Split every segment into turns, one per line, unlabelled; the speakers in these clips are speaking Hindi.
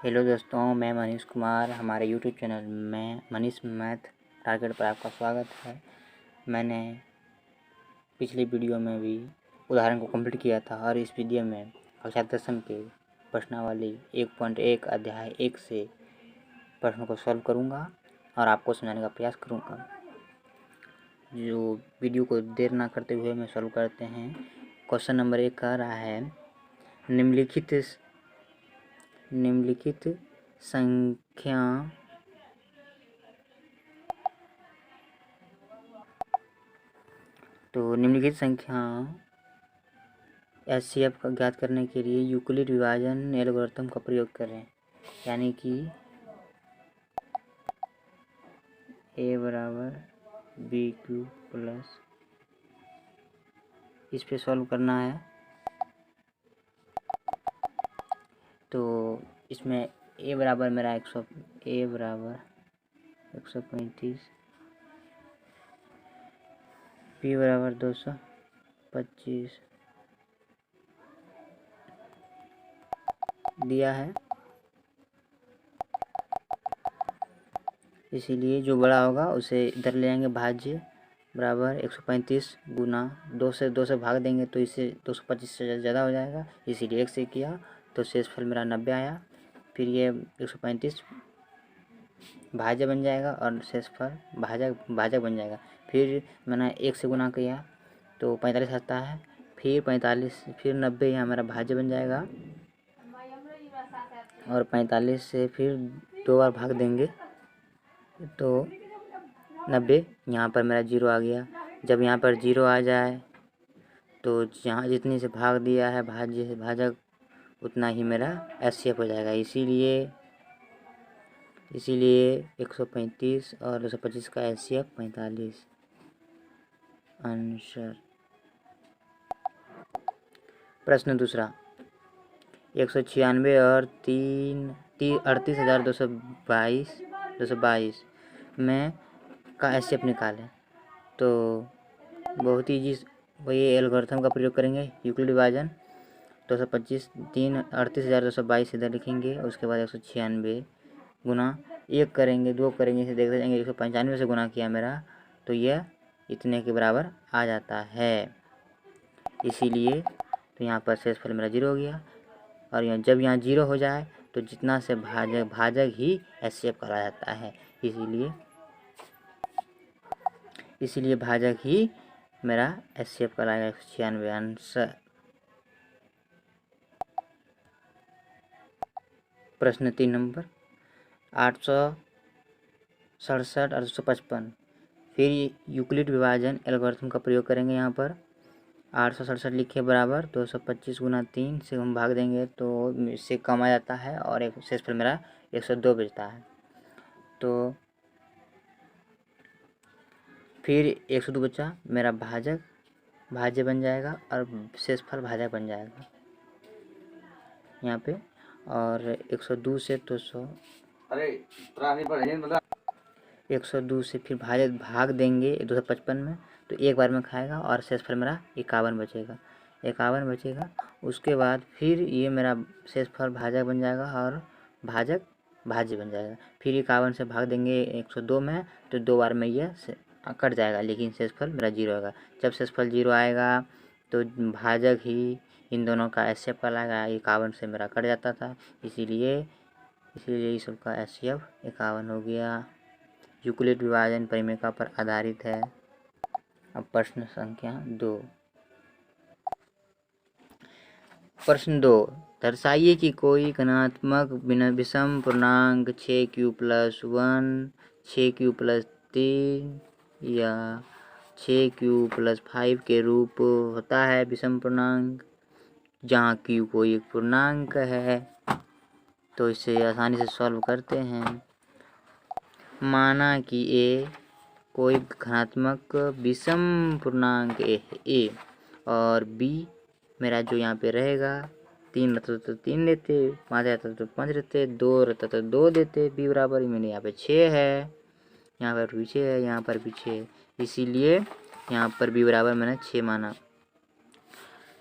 हेलो दोस्तों, मैं मनीष कुमार। हमारे यूट्यूब चैनल में मनीष मैथ टारगेट पर आपका स्वागत है। मैंने पिछली वीडियो में भी उदाहरण को कंप्लीट किया था और इस वीडियो में कक्षा 10वीं के प्रश्नावली 1.1 अध्याय 1 से प्रश्नों को सॉल्व करूंगा और आपको समझाने का प्रयास करूंगा। जो वीडियो को देर ना करते हुए मैं सॉल्व करते हैं। क्वेश्चन नंबर 1 कह रहा है निम्नलिखित संख्या निम्नलिखित संख्या एचसीएफ का ज्ञात करने के लिए यूक्लिड विभाजन एल्गोरिथम का प्रयोग करें। यानी कि a बराबर बी क्यू प्लस, इस पे सॉल्व करना है। तो इसमें a बराबर मेरा 135, b बराबर 225 दिया है। इसीलिए जो बड़ा होगा उसे इधर ले जाएंगे, भाज्य बराबर 135 गुना 2 से भाग देंगे तो इसे 225 से ज़्यादा हो जाएगा, इसीलिए 1 से किया तो शेषफल मेरा 90 आया। फिर ये 135 भाज्य बन जाएगा और शेषफल भाजक बन जाएगा। फिर मैंने 1 से गुना किया तो 45 आता है। फिर 90 यहाँ मेरा भाज्य बन जाएगा और 45 से फिर 2 बार भाग देंगे तो 90। यहाँ पर मेरा 0 आ गया। जब यहाँ पर 0 आ जाए तो जहाँ जितनी से भाग दिया है भाज्य से भाजक उतना ही मेरा एचसीएफ हो जाएगा। इसीलिए 135 और 225 का एचसीएफ 45 आंसर। प्रश्न दूसरा, 196 और 38,222 में का एचसीएफ निकालें। तो बहुत ईजी, वही एल्गोरिथम का प्रयोग करेंगे। यूक्लिड विभाजन 225 38,222 इधर लिखेंगे। उसके बाद 196 गुना 1 करेंगे, 2 करेंगे, इसे देखते जाएंगे। 195 से गुना किया मेरा तो यह इतने के बराबर आ जाता है। इसीलिए तो यहाँ पर शेषफल मेरा 0 हो गया। और जब यहाँ 0 हो जाए तो जितना से भाजक ही एचसीएफ कहा जाता है। इसीलिए भाजक ही मेरा एचसीएफ कराएगा 196 आंसर। प्रश्न 3 नंबर 867 और 255। फिर यूक्लिड विभाजन एल्गोरिथम का प्रयोग करेंगे। यहाँ पर 867 लिखे बराबर 225 गुना 3 से हम भाग देंगे तो इससे कम आ जाता है और एक शेषफल मेरा 102 बचता है। तो फिर 102 बचा, मेरा भाज्य बन जाएगा और शेषफल भाजक बन जाएगा यहाँ पे। और 102 से 102 से फिर भाग देंगे 255 में तो एक बार में खाएगा और शेषफल मेरा 51 बचेगा। उसके बाद फिर ये मेरा शेषफल भाजक बन जाएगा और भाज्य बन जाएगा। फिर 51 से भाग देंगे 102 में तो 2 बार में ये कट जाएगा, लेकिन शेषफल मेरा 0 आएगा। जब शेषफल 0 आएगा तो भाजक ही इन दोनों का एचसीएफ कहलाएगा। 51 से मेरा कट जाता था, इसीलिए इस सब का एचसीएफ 51 हो गया। यूक्लिड विभाजन परिमेय पर आधारित है। अब प्रश्न संख्या 2। प्रश्न 2, दर्शाइए कि कोई धनात्मक विषम पूर्णांक 6q+1, 6q+3 या 6q+5 के रूप होता है विषम पूर्णांक, जहाँ q कोई एक पूर्णांक है। तो इसे आसानी से सॉल्व करते हैं। माना कि a कोई धनात्मक विषम पूर्णांक a और b मेरा जो यहाँ पे रहेगा 3 रहता तो 3 देते, 5 रहता तो 5 रहते, 2 रहता तो 2 देते। b बराबर मैंने यहाँ पे 6 है, यहाँ पर भी 6 है, यहाँ पर भी 6 है, इसीलिए यहाँ पर b बराबर मैंने 6 माना।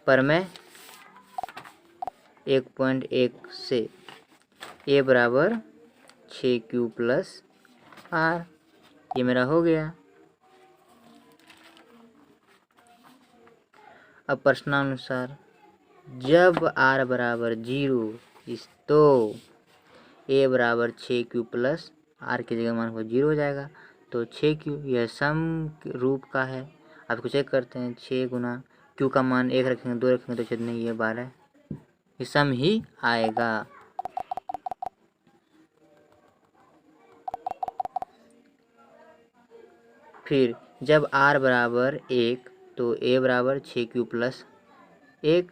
पर मैं 1.1 से ए बराबर 6Q प्लस आर, ये मेरा हो गया। अब प्रश्नानुसार जब आर बराबर 0 तो ए बराबर 6Q प्लस आर की जगह मान को 0 हो जाएगा। तो 6Q यह सम रूप का है। अब इसको चेक करते हैं, 6 गुना Q का मान 1 रखेंगे 2 रखेंगे तो छेद नहीं, ये 12, ये सम ही आएगा। फिर जब R बराबर 1 तो A बराबर 6Q प्लस 1,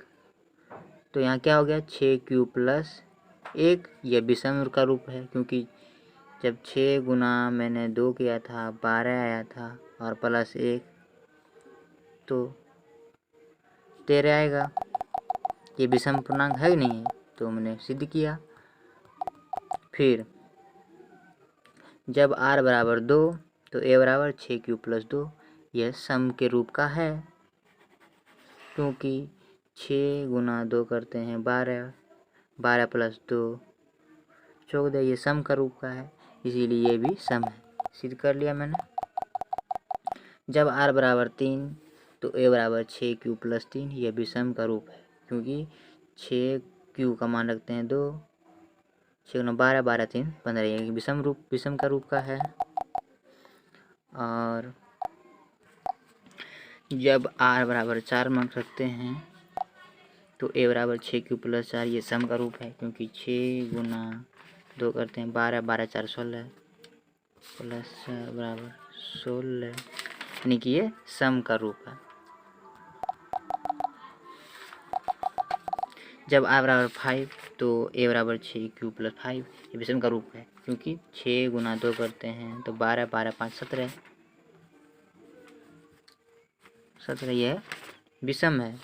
तो यहाँ क्या हो गया 6Q प्लस 1, यह विषम का रूप है क्योंकि जब 6 गुना मैंने 2 किया था 12 आया था और प्लस 1 तो 13 आएगा। ये विषम पूर्णांक है कि नहीं है, तो मैंने सिद्ध किया। फिर जब R बराबर 2 तो A बराबर 6Q प्लस 2, यह सम के रूप का है क्योंकि 6 गुना 2 करते हैं 12, 12 प्लस 2 14, ये सम का रूप का है, इसीलिए ये भी सम है। सिद्ध कर लिया मैंने। जब R बराबर 3 तो A बराबर 6Q प्लस 3, यह भी सम का रूप है क्योंकि 6Q का मान रखते हैं 2, 6 गुना 12, 12 3 15, ये विषम का रूप का है। और जब R बराबर 4 मान रखते हैं तो A बराबर 6Q प्लस 4, ये सम का रूप है क्योंकि 6 गुना 2 करते हैं 12, 12 4 16 प्लस 4 बराबर 16, यानी कि ये सम का रूप है। जब R बराबर 5 तो A बराबर 6Q प्लस 5, ये विषम का रूप है क्योंकि 6 गुना 2 करते हैं तो 12, 12 5 17, 17 यह विषम है।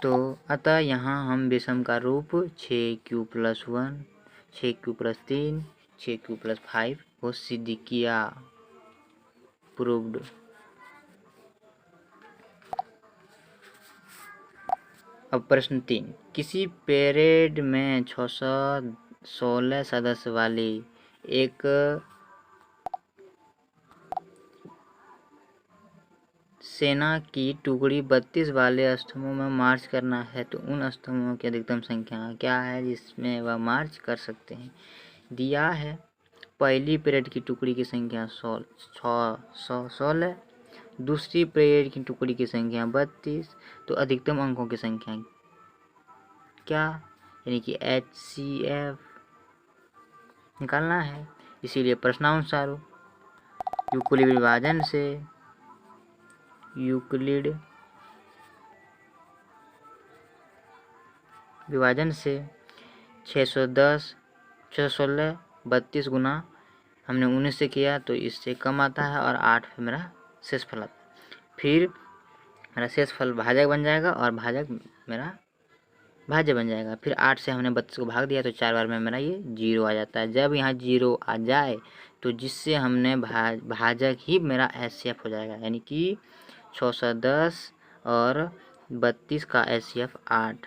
तो अतः यहाँ हम विषम का रूप 6Q plus 1, 6Q plus 3, 6Q plus 5 को सिद्ध किया, प्रूव्ड। अब प्रश्न 3, किसी परेड में 616 सदस्य वाली एक सेना की टुकड़ी 32 वाले स्तंभों में मार्च करना है तो उन स्तंभों की अधिकतम संख्या क्या है जिसमें वह मार्च कर सकते हैं। दिया है पहली परेड की टुकड़ी की संख्या 616, दूसरी परेड की टुकड़ी की संख्या 32, तो अधिकतम अंकों की संख्या क्या, यानी कि HCF निकालना है। इसीलिए प्रश्नानुसार यूक्लिड विभाजन से 610, 616 32 गुना हमने 19 से किया तो इससे कम आता है और 8 मेरा शेषफल आता है। फिर मेरा शेषफल भाजक बन जाएगा और भाजक मेरा भाज्य बन जाएगा। फिर 8 से हमने 32 को भाग दिया तो 4 बार में मेरा ये 0 आ जाता है। जब यहाँ 0 आ जाए तो जिससे हमने भाजक ही मेरा HCF हो जाएगा, यानी कि 610 और 32 का HCF 8।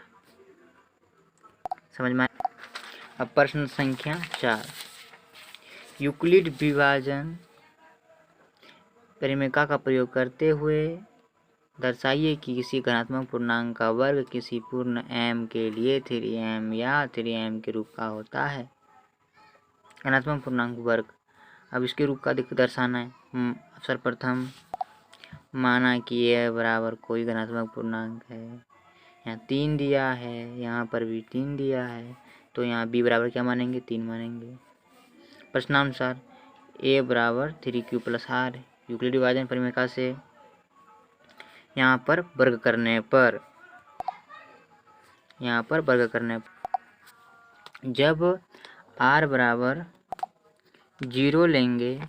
समझ में? अब प्रश्न संख्या 4, यूक्लिड विभाजन परिमेय का प्रयोग करते हुए दर्शाइए कि किसी धनात्मक पूर्णांक का वर्ग किसी पूर्ण m के लिए 3m या 3m के रूप का होता है। धनात्मक पूर्णांक वर्ग, अब इसके रूप का दर्शाना है। सर्वप्रथम माना कि यह बराबर कोई धनात्मक पूर्णांक है, यहाँ 3 दिया है, यहाँ पर भी 3 दिया है, तो यहाँ b बराबर क्या मानेंगे 3 मानेंगे। प्रश्नानुसार a बराबर 3Q प्लस r, यूक्लिड विभाजन परिमेय से यहाँ पर वर्ग करने पर जब r बराबर 0 लेंगे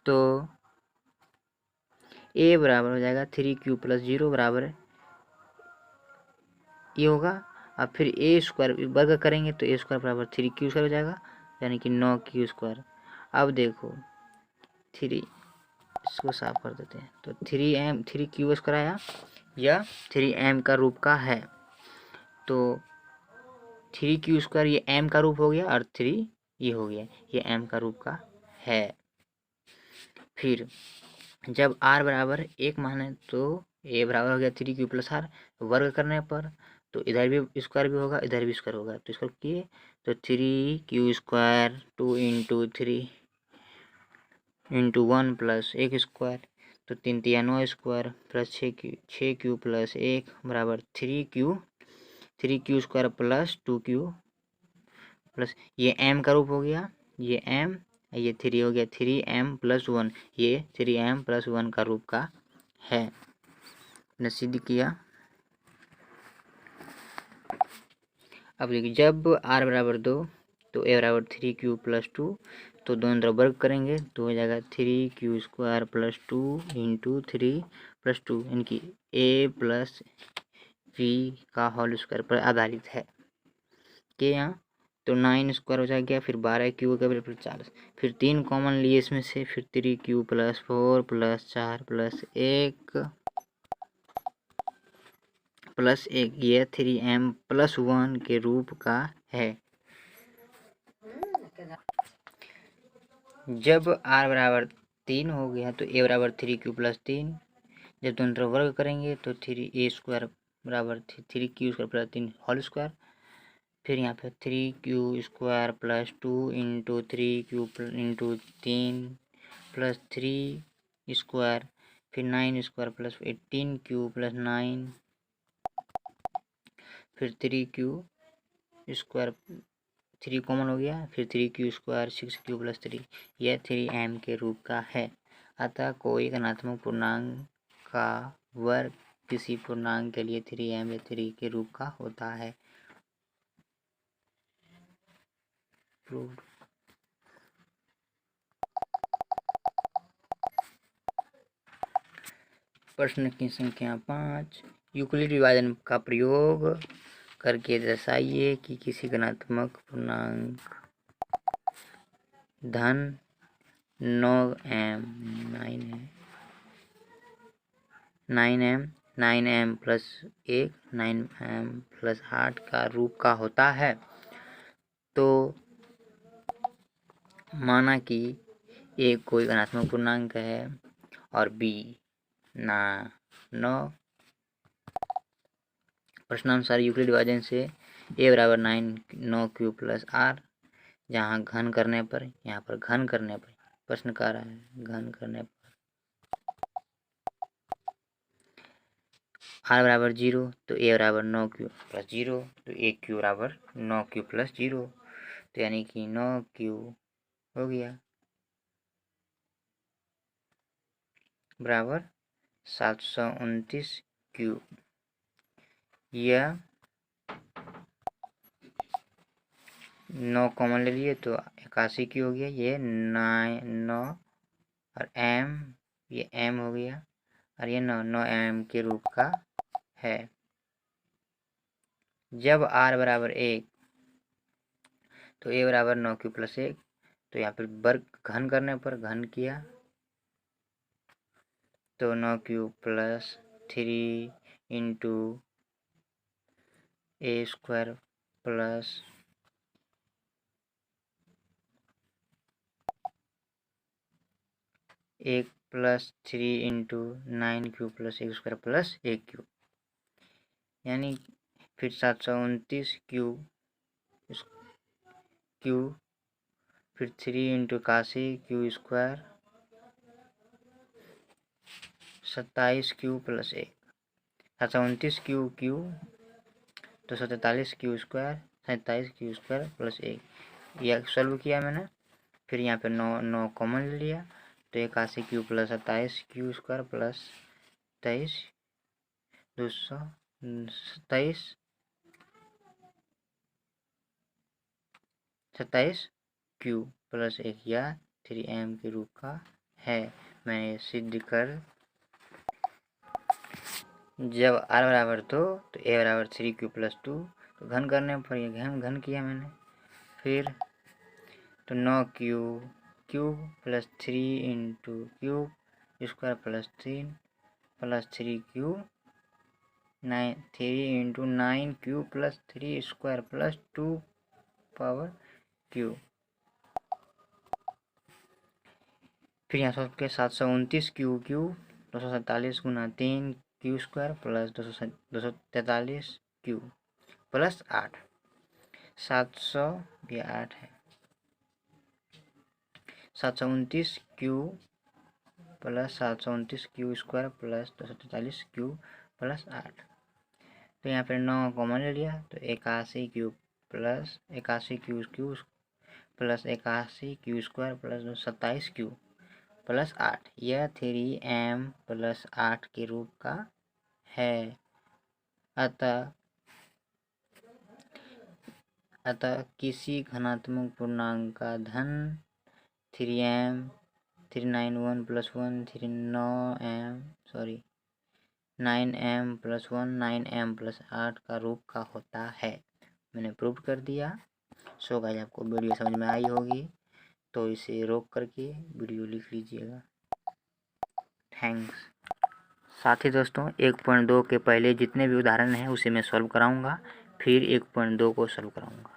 तो a बराबर हो जाएगा 3Q प्लस 0 बराबर ये होगा। अब फिर a स्क्वायर वर्ग करेंगे तो a स्क्वायर बराबर 3Q स्क्वायर हो जाएगा, यानी कि 9Q स्क्वायर। अब देखो 3, इसको साफ कर देते हैं, तो 3Q स्क्वायर आया, यह 3m का रूप का है। तो थ्री क्यू स्क्वायर ये एम का रूप हो गया और थ्री ये हो गया, ये एम का रूप का है। फिर जब आर बराबर एक माने तो ए बराबर हो गया थ्री क्यू प्लस आर, वर्ग करने पर तो इधर भी स्क्वायर भी होगा इधर भी स्क्वायर होगा, तो इसको किए तो three Q square to into three into one plus एक स्क्वायर, तो तीन तिया नौ स्क्वायर प्लस छः क्यू प्लस एक बराबर three Q square plus to Q plus ये एम का रूप हो गया, ये एम ये थ्री हो गया थ्री एम प्लस वन, ये थ्री एम प्लस वन का रूप का है। ने सिद्ध किया। अब देखिए जब आर बराबर दो तो ए बराबर थ्री क्यू प्लस टू, तो दोनों तरफ वर्ग करेंगे तो हो जाएगा three Q square plus two into three plus two, इनकी ए प्लस बी का होल स्क्वायर पर आधारित है के यहाँ, तो नाइन स्क्वायर हो जाएगा, फिर 12 क्यू हो गया, फिर 40, फिर 3 कॉमन लिए इसमें से, फिर 3 Q plus 4 plus 4 plus 1 plus 1, ये 3m प्लस 1 के रूप का है। जब r बराबर 3 हो गया तो a बराबर थ्री क्यू प्लस 3, जब दोनों तरफ वर्ग करेंगे तो थ्री ए स्क्वायर बराबर three Q square plus 3 whole square, फिर यहाँ पे three Q square plus two into three Q into 3 plus three square, फिर 9 स्क्वायर प्लस 18 क्यू प्लस 9, फिर three Q square three common हो गया, फिर three Q square six Q plus three, यह थ्री एम के रूप का है। अतः कोई धनात्मक पूर्णांक का वर्ग किसी पूर्णांक के लिए थ्री एम या थ्री के रूप का होता है। प्रूव्ड। प्रश्न की संख्या 5, यूक्लिड विभाजन का प्रयोग करके दर्शाइए कि किसी धनात्मक पूर्णांक धन 9m 9m plus 1 9m plus 8 का रूप का होता है। तो माना कि ए कोई धनात्मक पूर्णांक है और बी 9। प्रश्नानुसार यूक्लिड विभाजन से ए बराबर 9 क्यू प्लस आर, जहाँ घन करने पर यहाँ पर घन करने पर प्रश्न कह रहा है घन करने पर आर बराबर 0 तो ए बराबर 9 क्यू प्लस 0, तो ए क्यू बराबर 9 क्यू प्लस 0, तो यानी कि 9 क्यू हो गया बराबर 729 क्यू। यह 9 कॉमन ले लिए तो 81 क्यू हो गया, ये 9 और एम ये एम हो गया और ये 9 एम के रूप का है। जब आर बराबर 1 तो ए बराबर 9 क्यू प्लस 1, तो यहाँ पर वर्ग घन करने पर घन किया तो 9 q plus 3 into a square plus 1 plus 3 into 9 q plus 1 square plus 1 q, यानी फिर 729 क्यू फिर 3 into 81 q square 27 q plus 1, 729 q तो 47 q square 27 q square plus 1, यह सॉल्व किया मैंने। फिर यहाँ पे 9 कॉमन ले लिया तो 81 Q plus 27 q square plus 23 27 q plus 1 या 3m के रूप का है। मैं सिद्ध कर जब r बराबर 2 तो a बराबर 3 क्यू प्लस 2, तो घन करने पर ये घन किया मैंने, फिर तो 9 q plus 3 into Q square plus 3 plus 3 Q 3 into 9 q plus 3 square plus 2 power Q. फिर यहाँ सॉल्व किया 729 क्यू 247 गुना 3 Q square plus 243 Q plus 8। 700 ये 8 है। 729 Q plus 729 Q square plus 243 Q plus 8। तो यहाँ पर 9 कॉमन ले लिया तो 81 Q plus 81 Q plus 81 q square plus 27 q plus 8। यह 3m प्लस 8 के रूप का है। अतः किसी धनात्मक पूर्णांक का धन 3m 391 plus 1 9m plus 1 9m plus 8 का रूप का होता है। मैंने प्रूव कर दिया। सो गाइस आपको वीडियो समझ में आई होगी तो इसे रोक करके वीडियो लिख लीजिएगा। थैंक्स। साथ ही दोस्तों 1.2 के पहले जितने भी उदाहरण हैं उसे मैं सॉल्व कराऊंगा, फिर 1.2 को सॉल्व कराऊंगा।